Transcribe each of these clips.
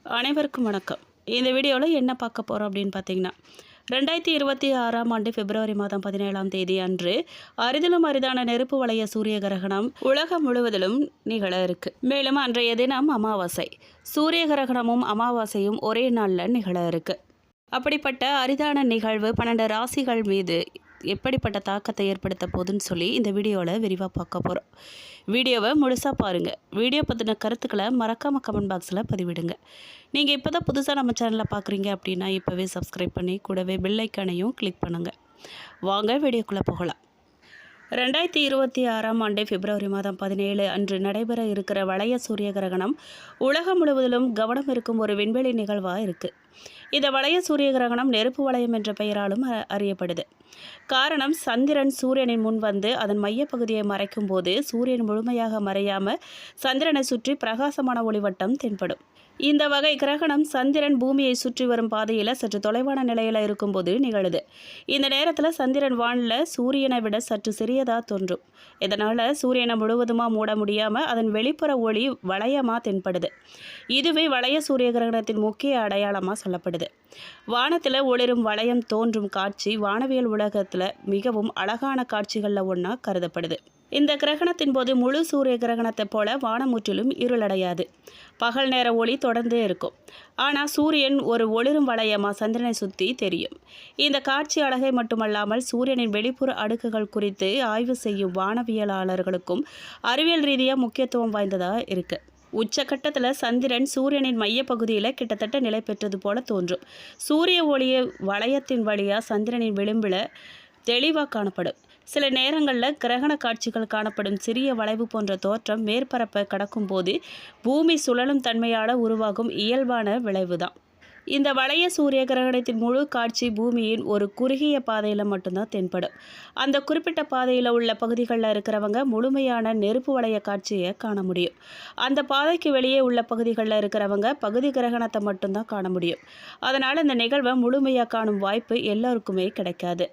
அனைவருக்கும் வணக்கம். இந்த வீடியோவில் என்ன பார்க்க போகிறோம் அப்படின்னு பார்த்தீங்கன்னா, 2026ஆம் ஆண்டு பிப்ரவரி மாதம் 17ஆம் தேதி அன்று அரிதிலும் அரிதான நெருப்பு வளைய சூரிய கிரகணம் உலகம் முழுவதிலும் நிகழ இருக்கு. மேலும் அன்றைய தினம் அமாவாசை. சூரிய கிரகணமும் அமாவாசையும் ஒரே நாளில் நிகழ இருக்கு. அப்படிப்பட்ட அரிதான நிகழ்வு 12 ராசிகள் மீது எப்படிப்பட்ட தாக்கத்தை ஏற்படுத்த போகுதுன்னு சொல்லி இந்த வீடியோவில் விரிவாக பார்க்க போகிறோம். வீடியோவை முழுசாக பாருங்கள். வீடியோ பற்றின கருத்துக்களை மறக்காமல் கமெண்ட் பாக்ஸில் பதிவிடுங்க. நீங்கள் இப்போ தான் புதுசாக நம்ம சேனலில் பார்க்குறீங்க அப்படின்னா இப்போவே சப்ஸ்கிரைப் பண்ணி கூடவே பெல் ஐக்கானையும் கிளிக் பண்ணுங்கள். வாங்க வீடியோக்குள்ளே போகலாம். 2026ஆம் ஆண்டு பிப்ரவரி மாதம் 17 அன்று நடைபெற இருக்கிற வளைய சூரிய கிரகணம் உலகம் முழுவதிலும் கவனம் இருக்கும் ஒரு விண்வெளி நிகழ்வாக இருக்குது. இந்த வளைய சூரிய கிரகணம் நெருப்பு வளையம் என்ற பெயராலும் அறியப்படுது. காரணம், சந்திரன் சூரியனின் முன் வந்து அதன் மையப்பகுதியை மறைக்கும் போது சூரியன் முழுமையாக மறையாமல் சந்திரனை சுற்றி பிரகாசமான ஒளிவட்டம் தென்படும். இந்த வகை கிரகணம் சந்திரன் பூமியை சுற்றி வரும் பாதையில் சற்று தொலைவான நிலையில் இருக்கும்போது நிகழுது. இந்த நேரத்தில் சந்திரன் வானில் சூரியனை விட சற்று சிறியதாக தோன்றும். இதனால் சூரியனை முழுவதுமாக மூட முடியாமல் அதன் வெளிப்புற ஒளி வளையமாக தென்படுது. இதுவே வளைய சூரிய கிரகணத்தின் முக்கிய அடையாளமாக சொல்லப்படுது. வானத்தில் ஒளிரும் வளையம் தோன்றும் காட்சி வானவியல் உலகத்தில் மிகவும் அழகான காட்சிகளில் ஒன்றா கருதப்படுது. இந்த கிரகணத்தின் போது முழு சூரிய கிரகணத்தை போல வானம் முற்றிலும் இருளடையாது. பகல் நேர ஒளி தொடர்ந்தே இருக்கும். ஆனால் சூரியன் ஒரு ஒளிரும் வளையமாக சந்திரனை சுற்றி தெரியும். இந்த காட்சி அழகை மட்டுமல்லாமல் சூரியனின் வெளிப்புற அடுக்குகள் குறித்து ஆய்வு செய்யும் வானவியலாளர்களுக்கும் அறிவியல் ரீதியாக முக்கியத்துவம் வாய்ந்ததாக இருக்குது. உச்சக்கட்டத்தில் சந்திரன் சூரியனின் மையப்பகுதியில் கிட்டத்தட்ட நிலை பெற்றது போல தோன்றும். சூரிய ஒளியை வளையத்தின் வழியாக சந்திரனின் விளிம்பில் தெளிவாக காணப்படும். சில நேரங்களில் கிரகண காட்சிகள் காணப்படும் சிறிய வளைவு போன்ற தோற்றம் மேற்பரப்பை கடக்கும் போது பூமி சுழலும் தன்மையால் உருவாகும் இயல்பான விளைவுதான். இந்த வளைய சூரிய கிரகணத்தின் முழு காட்சி பூமியின் ஒரு குறுகிய பாதையில் மட்டும்தான் தென்படும். அந்த குறிப்பிட்ட பாதையில் உள்ள பகுதிகளில் இருக்கிறவங்க முழுமையான நெருப்பு வளைய காட்சியை காண முடியும். அந்த பாதைக்கு வெளியே உள்ள பகுதிகளில் இருக்கிறவங்க பகுதி கிரகணத்தை மட்டும்தான் காண முடியும். அதனால் இந்த நிகழ்வை முழுமையாக காணும் வாய்ப்பு எல்லோருக்குமே கிடைக்காது.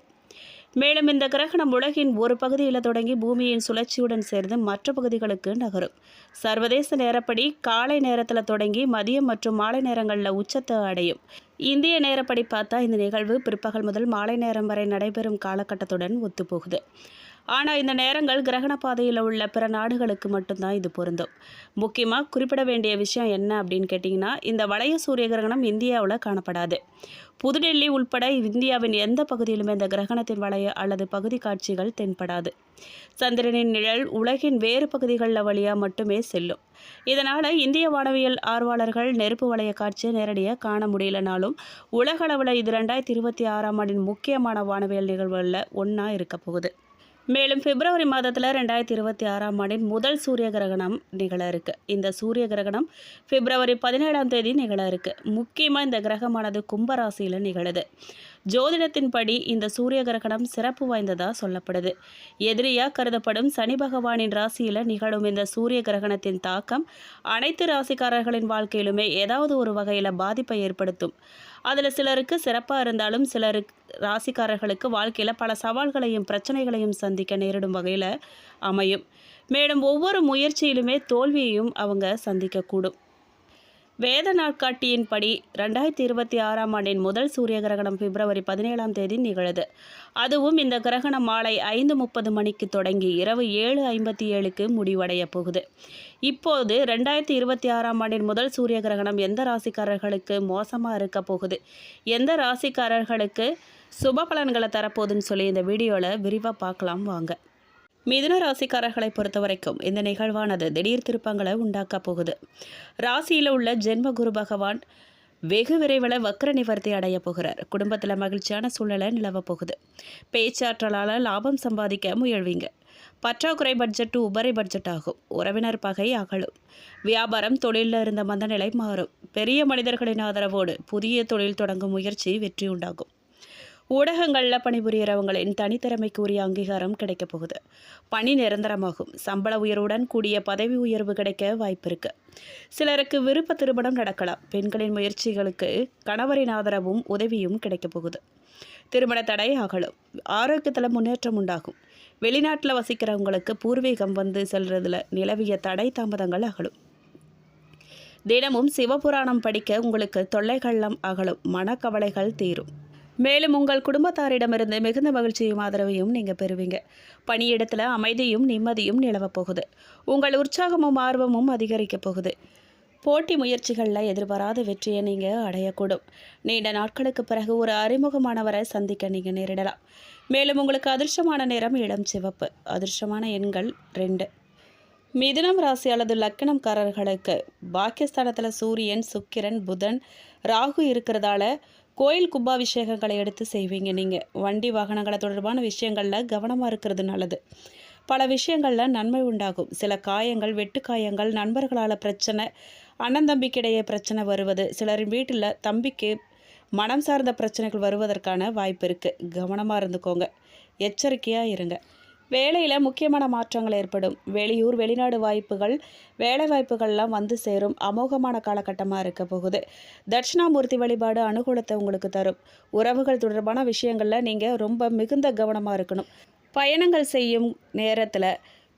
மேலும் இந்த கிரகணம் உலகின் ஒரு பகுதியில் தொடங்கி பூமியின் சுழற்சியுடன் சேர்ந்து மற்ற பகுதிகளுக்கு நகரும். சர்வதேச நேரப்படி காலை நேரத்தில் தொடங்கி மதியம் மற்றும் மாலை நேரங்களில் உச்சத்தை அடையும். இந்திய நேரப்படி பார்த்தா இந்த நிகழ்வு பிற்பகல் முதல் மாலை நேரம் வரை நடைபெறும் காலகட்டத்துடன் ஒத்துப்போகுது. ஆனால் இந்த நேரங்கள் கிரகண பாதையில் உள்ள பிற நாடுகளுக்கு மட்டும்தான் இது பொருந்தும். முக்கியமாக குறிப்பிட வேண்டிய விஷயம் என்ன அப்படின்னு கேட்டிங்கன்னா, இந்த வளைய சூரிய கிரகணம் இந்தியாவில் காணப்படாது. புதுடெல்லி உள்பட இந்தியாவின் எந்த பகுதியிலுமே இந்த கிரகணத்தின் வளைய அல்லது பகுதி காட்சிகள் தென்படாது. சந்திரனின் நிழல் உலகின் வேறு பகுதிகளில் வழியாக மட்டுமே செல்லும். இதனால் இந்திய வானவியல் ஆர்வலர்கள் நெருப்பு வளைய காட்சியை நேரடியாக காண முடியலனாலும் உலகளவில் இது 2026ஆம் ஆண்டின் முக்கியமான வானவியல் நிகழ்வுகளில் ஒன்றா இருக்க போகுது. மேலும் பிப்ரவரி மாதத்தில் 2026ஆம் ஆண்டின் முதல் சூரிய கிரகணம் நிகழ இருக்கு. இந்த சூரிய கிரகணம் பிப்ரவரி 17ஆம் தேதி நிகழ இருக்கு. முக்கியமாக இந்த கிரகமானது கும்பராசியில் நிகழுது. ஜோதிடத்தின்படி இந்த சூரிய கிரகணம் சிறப்பு வாய்ந்ததாக சொல்லப்படுது. எதிரியாக கருதப்படும் சனி பகவானின் ராசியில் நிகழும் இந்த சூரிய கிரகணத்தின் தாக்கம் அனைத்து ராசிக்காரர்களின் வாழ்க்கையிலுமே ஏதாவது ஒரு வகையில் பாதிப்பை ஏற்படுத்தும். அதில் சிலருக்கு சிறப்பாக இருந்தாலும் சிலருக்கு ராசிக்காரர்களுக்கு வாழ்க்கையில் பல சவால்களையும் பிரச்சனைகளையும் சந்திக்க நேரிடும் வகையில் அமையும். மேலும் ஒவ்வொரு முயற்சியிலுமே தோல்வியையும் அவங்க சந்திக்கக்கூடும். வேத நாட்காட்டியின்படி 2026ஆம் ஆண்டின் முதல் சூரிய கிரகணம் பிப்ரவரி 17ஆம் தேதி நிகழுது. அதுவும் இந்த கிரகணம் மாலை 5:30 மணிக்கு தொடங்கி இரவு 7:57க்கு முடிவடைய போகுது. இப்போது 2026ஆம் ஆண்டின் முதல் சூரிய கிரகணம் எந்த ராசிக்காரர்களுக்கு மோசமாக இருக்க போகுது, எந்த ராசிக்காரர்களுக்கு சுப பலன்களை தரப்போகுதுன்னு சொல்லி இந்த வீடியோவில் விரிவாக பார்க்கலாம் வாங்க. மிதுன ராசிக்காரர்களை பொறுத்த வரைக்கும் இந்த நிகழ்வானது திடீர் திருப்பங்களை உண்டாக்க போகுது. ராசியில் உள்ள ஜென்ம குரு பகவான் வெகு விரைவில் வக்ர நிவர்த்தி அடைய போகிறார். குடும்பத்தில் மகிழ்ச்சியான சூழ்நிலை நிலவ போகுது. பேச்சாற்றலால் லாபம் சம்பாதிக்க முயல்வீங்க. பற்றாக்குறை பட்ஜெட் உபரி பட்ஜெட் ஆகும். உறவினர் பகை அகலும். வியாபாரம் தொழிலில் இருந்த மந்தநிலை மாறும். பெரிய மனிதர்களின் ஆதரவோடு புதிய தொழில் தொடங்கும் முயற்சி வெற்றி உண்டாகும். ஊடகங்களில் பணிபுரியறவங்களின் தனித்திறமைக்கு உரிய அங்கீகாரம் கிடைக்க போகுது. பணி நிரந்தரமாகும். சம்பள உயர்வுடன் கூடிய பதவி உயர்வு கிடைக்க வாய்ப்பு இருக்கு. சிலருக்கு விருப்ப திருமணம் நடக்கலாம். பெண்களின் முயற்சிகளுக்கு கணவரின் ஆதரவும் உதவியும் கிடைக்க போகுது. திருமண தடை அகலும். ஆரோக்கியத்தில் முன்னேற்றம் உண்டாகும். வெளிநாட்டில் வசிக்கிறவங்களுக்கு பூர்வீகம் வந்து செல்றதுல நிலவிய தடை தாமதங்கள் அகலும். தினமும் சிவபுராணம் படிக்க உங்களுக்கு தொல்லைகளெல்லாம் அகலும், மனக்கவலைகள் தீரும். மேலும் உங்கள் குடும்பத்தாரிடமிருந்து மிகுந்த மகிழ்ச்சியும் ஆதரவையும் நீங்கள் பெறுவீங்க. பணியிடத்தில் அமைதியும் நிம்மதியும் நிலவப் போகுது. உங்கள் உற்சாகமும் ஆர்வமும் அதிகரிக்கப் போகுது. போட்டி முயற்சிகளில் எதிர்பாராத வெற்றியை நீங்கள் அடையக்கூடும். நீண்ட நாட்களுக்கு பிறகு ஒரு அறிமுகமானவரை சந்திக்க நீங்கள் நேரிடலாம். மேலும் உங்களுக்கு அதிர்ஷ்டமான நிறம் இளம் சிவப்பு. அதிர்ஷ்டமான எண்கள் 2. மிதுனம் ராசி அல்லது லக்கணம்காரர்களுக்கு பாக்கியஸ்தானத்தில் சூரியன், சுக்கிரன், புதன், ராகு இருக்கிறதால கோயில் கும்பாபிஷேகங்களை எடுத்து செய்வீங்க. நீங்கள் வண்டி வாகனங்களை தொடர்பான விஷயங்களில் கவனமாக இருக்கிறது நல்லது. பல விஷயங்களில் நன்மை உண்டாகும். சில காயங்கள், வெட்டு காயங்கள், நண்பர்களால் பிரச்சனை, அண்ணன் தம்பிக்கிடையே பிரச்சனை வருவது, சிலரின் வீட்டில் தம்பிக்கு மனம் சார்ந்த பிரச்சனைகள் வருவதற்கான வாய்ப்பு இருக்குது. கவனமாக இருந்துக்கோங்க, எச்சரிக்கையாக இருங்க. வேலையில் முக்கியமான மாற்றங்கள் ஏற்படும். வெளியூர், வெளிநாடு வாய்ப்புகள், வேலை வாய்ப்புகள்லாம் வந்து சேரும். அமோகமான காலகட்டமாக இருக்க போகுது. தட்சிணாமூர்த்தி வழிபாடு அனுகூலத்தை உங்களுக்கு தரும். உறவுகள் தொடர்பான விஷயங்களில் நீங்கள் ரொம்ப மிகுந்த கவனமாக இருக்கணும். பயணங்கள் செய்யும் நேரத்தில்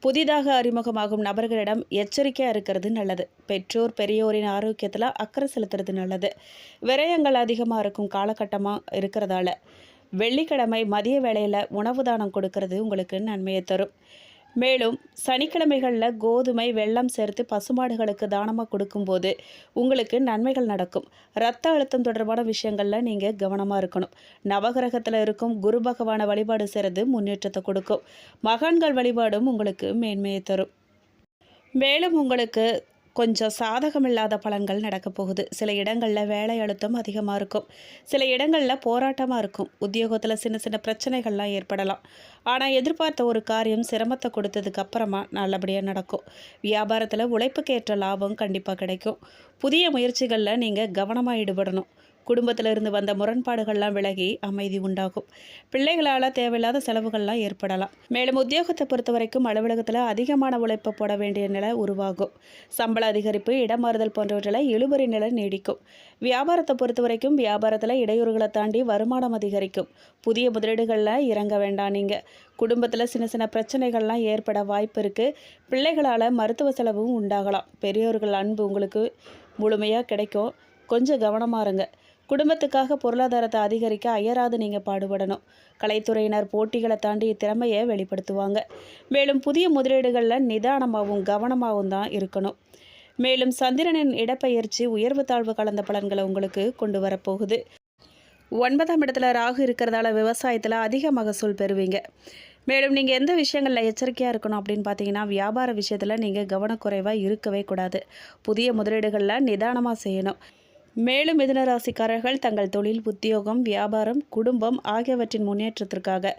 புதிதாக அறிமுகமாகும் நபர்களிடம் எச்சரிக்கையாக இருக்கிறது நல்லது. பெற்றோர் பெரியோரின் ஆரோக்கியத்தில் அக்கறை செலுத்துறது நல்லது. விரயங்கள் அதிகமாக இருக்கும் காலகட்டமாக இருக்கிறதால வெள்ளிக்கிழமை மதிய வேளையில் உணவு தானம் கொடுக்கறது உங்களுக்கு நன்மையை தரும். மேலும் சனிக்கிழமைகளில் கோதுமை, வெல்லம் சேர்த்து பசுமாடுகளுக்கு தானமாக கொடுக்கும்போது உங்களுக்கு நன்மைகள் நடக்கும். இரத்த அழுத்தம் தொடர்பான விஷயங்களில் நீங்கள் கவனமாக இருக்கணும். நவகிரகத்தில் இருக்கும் குரு பகவானை வழிபாடு செய்கிறது முன்னேற்றத்தை கொடுக்கும். மகான்கள் வழிபாடும் உங்களுக்கு மேன்மையை தரும். மேலும் உங்களுக்கு கொஞ்சம் சாதகமில்லாத பலன்கள் நடக்க போகுது. சில இடங்களில் வேலை அழுத்தம் அதிகமாக இருக்கும். சில இடங்களில் போராட்டமாக இருக்கும். உத்தியோகத்தில் சின்ன சின்ன பிரச்சனைகள்லாம் ஏற்படலாம். ஆனால் எதிர்பார்த்த ஒரு காரியம் சிரமத்தை கொடுத்ததுக்கு அப்புறமா நல்லபடியாக நடக்கும். வியாபாரத்தில் உழைப்புக்கேற்ற லாபம் கண்டிப்பாக கிடைக்கும். புதிய முயற்சிகளில் நீங்கள் கவனமாக ஈடுபடணும். குடும்பத்திலிருந்து வந்த முரண்பாடுகள்லாம் விலகி அமைதி உண்டாகும். பிள்ளைகளால் தேவையில்லாத செலவுகள்லாம் ஏற்படலாம். மேலும் உத்தியோகத்தை பொறுத்த வரைக்கும் அலுவலகத்தில் அதிகமான உழைப்பை போட வேண்டிய நிலை உருவாகும். சம்பள அதிகரிப்பு, இடமாறுதல் போன்றவற்றில் இழுபறி நிலை நீடிக்கும். வியாபாரத்தை பொறுத்த வரைக்கும் வியாபாரத்தில் இடையூறுகளை தாண்டி வருமானம் அதிகரிக்கும். புதிய முதலீடுகளில் இறங்க வேண்டாம். நீங்கள் குடும்பத்தில் சின்ன சின்ன பிரச்சனைகள்லாம் ஏற்பட வாய்ப்பு இருக்குது. பிள்ளைகளால் மருத்துவ செலவும் உண்டாகலாம். பெரியோர்கள் அன்பு உங்களுக்கு முழுமையாக கிடைக்கும். கொஞ்சம் கவனமாக இருங்க. குடும்பத்துக்காக பொருளாதாரத்தை அதிகரிக்க அயராது நீங்கள் பாடுபடணும். கலைத்துறையினர் போட்டிகளை தாண்டி திறமையை வெளிப்படுத்துவாங்க. மேலும் புதிய முதலீடுகளில் நிதானமாகவும் கவனமாகவும் தான் இருக்கணும். மேலும் சந்திரனின் இடப்பெயர்ச்சி உயர்வு தாழ்வு கலந்த பலன்களை உங்களுக்கு கொண்டு வரப்போகுது. 9ஆம் இடத்துல ராகு இருக்கிறதால விவசாயத்தில் அதிக மகசூல் பெறுவீங்க. மேலும் நீங்கள் எந்த விஷயங்களில் எச்சரிக்கையாக இருக்கணும் அப்படின்னு பார்த்தீங்கன்னா, வியாபார விஷயத்தில் நீங்கள் கவனக்குறைவாக இருக்கவே கூடாது. புதிய முதலீடுகளில் நிதானமாக செய்யணும். மேலும் மிதுன ராசிக்காரர்கள் தங்கள் தொழில், உத்தியோகம், வியாபாரம், குடும்பம் ஆகியவற்றின் முன்னேற்றத்திற்காக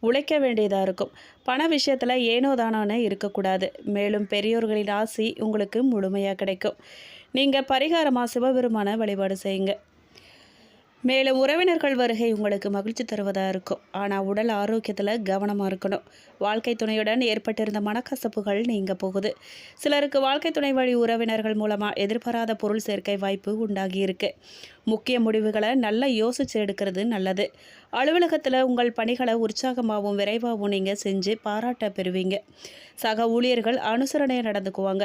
உழைக்க வேண்டியதாக இருக்கும். பண விஷயத்தில் ஏனோ தானோன்னு இருக்கக்கூடாது. மேலும் பெரியோர்களின் ஆசி உங்களுக்கு முழுமையாக கிடைக்கும். நீங்கள் பரிகாரமாக சிவபெருமான வழிபாடு செய்யுங்க. மேலும் உறவினர்கள் வருகை உங்களுக்கு மகிழ்ச்சி தருவதாக இருக்கும். ஆனால் உடல் ஆரோக்கியத்தில் கவனமாக இருக்கணும். வாழ்க்கை துணையுடன் ஏற்பட்டிருந்த மனக்கசப்புகள் நீங்க போகுது. சிலருக்கு வாழ்க்கை துணை வழி உறவினர்கள் மூலமாக எதிர்பாராத பொருள் சேர்க்கை வாய்ப்பு உண்டாகியிருக்கு. முக்கிய முடிவுகளை நல்லா யோசித்து எடுக்கிறது நல்லது. அலுவலகத்தில் உங்கள் பணிகளை உற்சாகமாகவும் விரைவாகவும் நீங்கள் செஞ்சு பாராட்ட பெறுவீங்க. சக ஊழியர்கள் அனுசரணையாக நடந்துக்குவாங்க.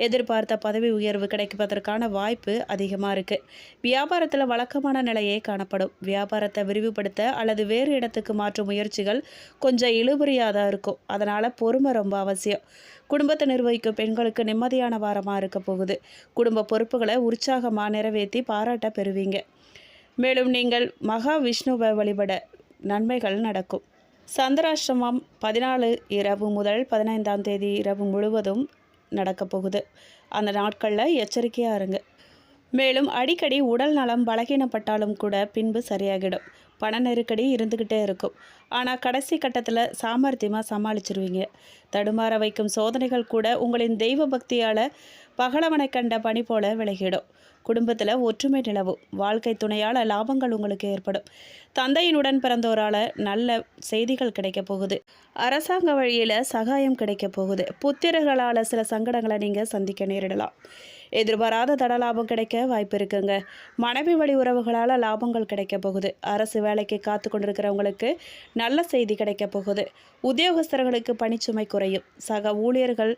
எதிர்பார்த்த பதவி உயர்வு கிடைப்பதற்கான வாய்ப்பு அதிகமாக இருக்குது. வியாபாரத்தில் வழக்கமான நிலையே காணப்படும். வியாபாரத்தை விரிவுபடுத்த அல்லது வேறு இடத்துக்கு மாற்றும் முயற்சிகள் கொஞ்சம் இழுபறியாக தான் இருக்கும். அதனால் பொறுமை ரொம்ப அவசியம். குடும்பத்தை நிர்வகிக்கும் பெண்களுக்கு நிம்மதியான வாரமாக இருக்க போகுது. குடும்ப பொறுப்புகளை உற்சாகமாக நிறைவேற்றி பாராட்ட பெறுவீங்க. மேலும் நீங்கள் மகா விஷ்ணுவை வழிபட நன்மைகள் நடக்கும். சந்திராஷ்டிரமம் 14 இரவு முதல் 15ஆம் தேதி இரவு முழுவதும் நடக்கப் போகுது. அந்த நாட்களில் எச்சரிக்கையாக இருங்க. மேலும் அடிக்கடி உடல் நலம் பலகீனப்பட்டாலும் கூட பின்பு சரியாகிடும். பண நெருக்கடி இருந்துக்கிட்டே இருக்கும். ஆனால் கடைசி கட்டத்தில் சாமர்த்தியமாக சமாளிச்சிருவீங்க. தடுமாற வைக்கும் சோதனைகள் கூட உங்களின் தெய்வ பக்தியால் பகலவனை கண்ட பனி போல விலகிடும். குடும்பத்தில் ஒற்றுமை நிலவும். வாழ்க்கை துணையால் லாபங்கள் உங்களுக்கு ஏற்படும். தந்தையினுடன் பிறந்தோரால் நல்ல செய்திகள் கிடைக்க போகுது. அரசாங்க வழியில் சகாயம் கிடைக்க போகுது. புத்திரர்களால் சில சங்கடங்களை நீங்கள் சந்திக்க நேரிடலாம். எதிர்பாராத தன லாபம் கிடைக்க வாய்ப்பு இருக்குங்க. மனைவி வழி உறவுகளால் லாபங்கள் கிடைக்க போகுது. அரசு வேலைக்கு காத்து கொண்டிருக்கிறவங்களுக்கு நல்ல செய்தி கிடைக்க போகுது. உத்தியோகஸ்தர்களுக்கு பணிச்சுமை குறையும். சக ஊழியர்கள்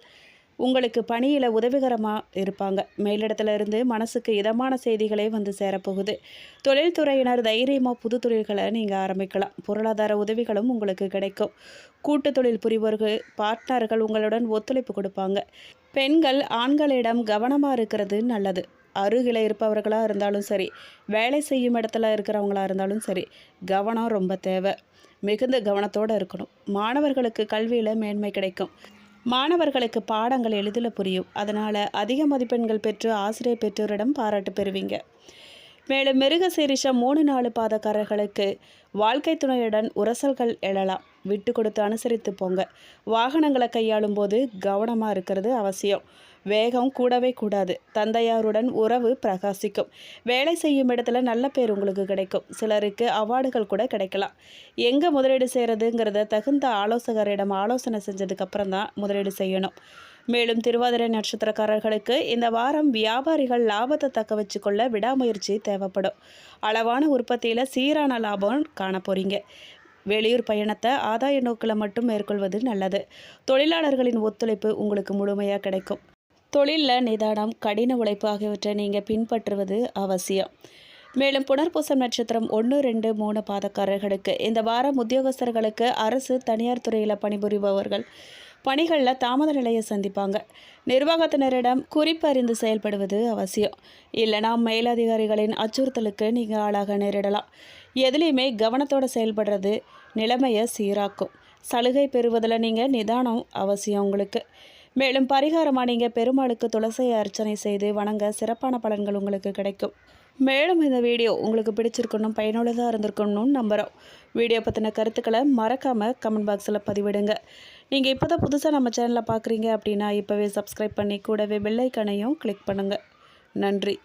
உங்களுக்கு பணியில் உதவிகரமாக இருப்பாங்க. மேலிடத்துல இருந்து மனசுக்கு இதமான செய்திகளே வந்து சேரப்போகுது. தொழில்துறையினர் தைரியமாக புது தொழில்களை நீங்கள் ஆரம்பிக்கலாம். பொருளாதார உதவிகளும் உங்களுக்கு கிடைக்கும். கூட்டு தொழில் புரிவோர்கள் பார்ட்னர்கள் உங்களுடன் ஒத்துழைப்பு கொடுப்பாங்க. பெண்கள் ஆண்களிடம் கவனமாக இருக்கிறது நல்லது. அருகில் இருப்பவர்களாக இருந்தாலும் சரி, வேலை செய்யும் இடத்துல இருக்கிறவங்களா இருந்தாலும் சரி, கவனம் ரொம்ப தேவை. மிகுந்த கவனத்தோடு இருக்கணும். மாணவர்களுக்கு கல்வியில் மேன்மை கிடைக்கும். மாணவர்களுக்கு பாடங்கள் எளிதில் புரியும். அதனால் அதிக மதிப்பெண்கள் பெற்று ஆசிரியர் பெற்றோரிடம் பாராட்டு பெறுவீங்க. மேலும் மிருக சீரிஷம் 3-4 பாதக்காரர்களுக்கு வாழ்க்கை துணையுடன் உரசல்கள் எழலாம். விட்டு கொடுத்து அனுசரித்து போங்க. வாகனங்களை கையாளும் போது கவனமாக இருக்கிறது அவசியம். வேகம் கூடவே கூடாது. தந்தையாருடன் உறவு பிரகாசிக்கும். வேலை செய்யும் இடத்துல நல்ல பேர் உங்களுக்கு கிடைக்கும். சிலருக்கு அவார்டுகள் கூட கிடைக்கலாம். எங்கே முதலீடு செய்கிறதுங்கிறத தகுந்த ஆலோசகரிடம் ஆலோசனை செஞ்சதுக்கப்புறம் தான் முதலீடு செய்யணும். மேலும் திருவாதிரை நட்சத்திரக்காரர்களுக்கு இந்த வாரம் வியாபாரிகள் லாபத்தை தக்க வச்சுக்கொள்ள விடாமுயற்சி தேவைப்படும். அளவான உற்பத்தியில் சீரான லாபம் காண போகிறீங்க. வெளியூர் பயணத்தை ஆதாய நோக்கில் மட்டும் மேற்கொள்வது நல்லது. தொழிலாளர்களின் ஒத்துழைப்பு உங்களுக்கு முழுமையாக கிடைக்கும். தொழிலில் நிதானம், கடின உழைப்பு ஆகியவற்றை நீங்கள் பின்பற்றுவது அவசியம். மேலும் புனர்பூசம் நட்சத்திரம் 1, 2, 3 பாதக்காரர்களுக்கு இந்த வாரம் உத்தியோகஸ்தர்களுக்கு அரசு தனியார் துறையில் பணிபுரிபவர்கள் பணிகளில் தாமத நிலையை சந்திப்பாங்க. நிர்வாகத்தினரிடம் குறிப்பறிந்து செயல்படுவது அவசியம். இல்லைனா மேலதிகாரிகளின் அச்சுறுத்தலுக்கு நீங்கள் ஆளாக நேரிடலாம். எதுலேயுமே கவனத்தோடு செயல்படுறது நிலைமையை சீராக்கும். சலுகை பெறுவதில் நீங்கள் நிதானம் அவசியம் உங்களுக்கு. மேலும் பரிகாரமாக நீங்கள் பெருமாளுக்கு துளசியை அர்ச்சனை செய்து வணங்க சிறப்பான பலன்கள் உங்களுக்கு கிடைக்கும். மேலும் இந்த வீடியோ உங்களுக்கு பிடிச்சிருக்கணும், பயனுள்ளதாக இருந்திருக்கணும்னு நம்புகிறோம். வீடியோ பற்றின கருத்துக்களை மறக்காமல் கமெண்ட் பாக்ஸில் பதிவிடுங்க. நீங்கள் இப்போ தான் புதுசாக நம்ம சேனலில் பார்க்குறீங்க அப்படின்னா இப்போவே சப்ஸ்கிரைப் பண்ணி கூடவே பெல் ஐக்கானையும் கிளிக் பண்ணுங்கள். நன்றி.